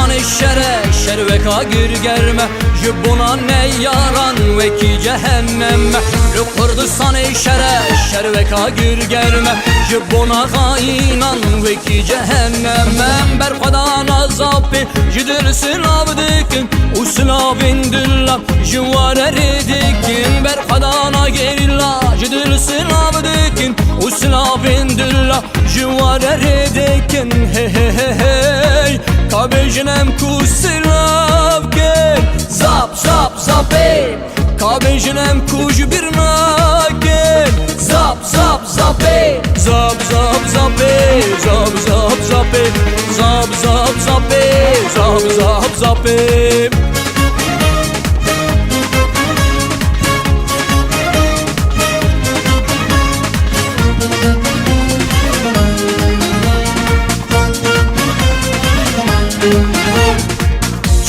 Kurdistan şer ve kagir germe Jibuna ne yaran ve ki cehenneme Kurdistan şer ve kagir germe Jibuna kainan ve ki cehenneme Berkadan azabi jidil sınavdikin Uslavin dilla jivare ridikin Berkadan gerilla jidil sınavdikin Uslavin dilla jivare ridikin Hey hey hey hey Kabejnem kuslavken Zap zap zap ey Kabejnem kuj bir naken Zap zap zap ey Zap zap zap ey Zap zap zap ey Zap zap zap ey Zap zap zap ey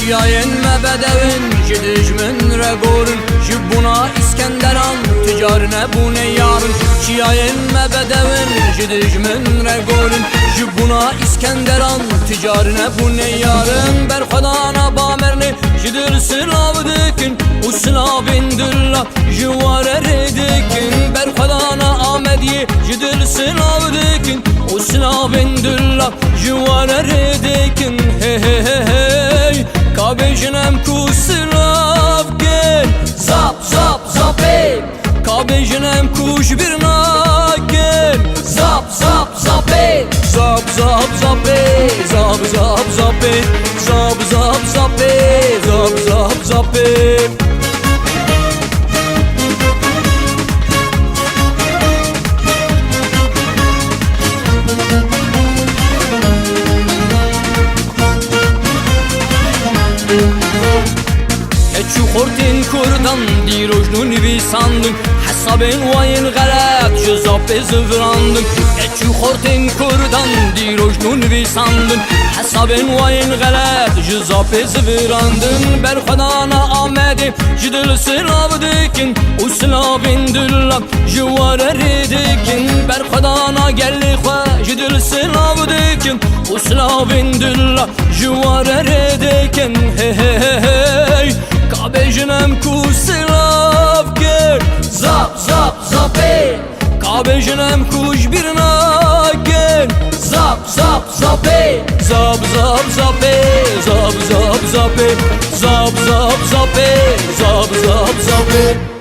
Cihayen mebedevin Cidijmin regorun Jibbuna İskenderan Ticarine bu ne yarın Cihayen mebedevin Cidijmin regorun Jibbuna İskenderan Ticarine bu ne yarın Berkadana bamerni Jidil sınavdikin Uslavin dilla Jivare ridikin Berkadana Ahmediye Jidil sınavdikin Uslavin dilla Jivare ridikin Hey hey hey hey Kabejnem kuslavken Zap zap zap ey Kabejnem kuş bir naken Zap zap zap ey Zap zap zap ey Zap zap zap ey Zap zap zap ey Zap zap zap ey Eçü kortin kurdan dirojnu nivîsandın Hesabên wayên xelet ji zapê zivirandın Eçü kortin kurdan dirojnu nivîsandın Hesabên wayên xelet ji zapê zivirandın Berxwedana Amedê ji dil silav dikin û silavên dilla ji were rêdikin Berxwedana gelê xwe ji dil silav dikin û silavên dilla ji were rêdikin Hey hey hey hey Kabejnem kuslavken Zap zap zap ey Kabejnem kuj bir naken Zap zap zap ey Zap zap zap ey Zap zap zap ey Zap zap zap ey Zap zap zap ey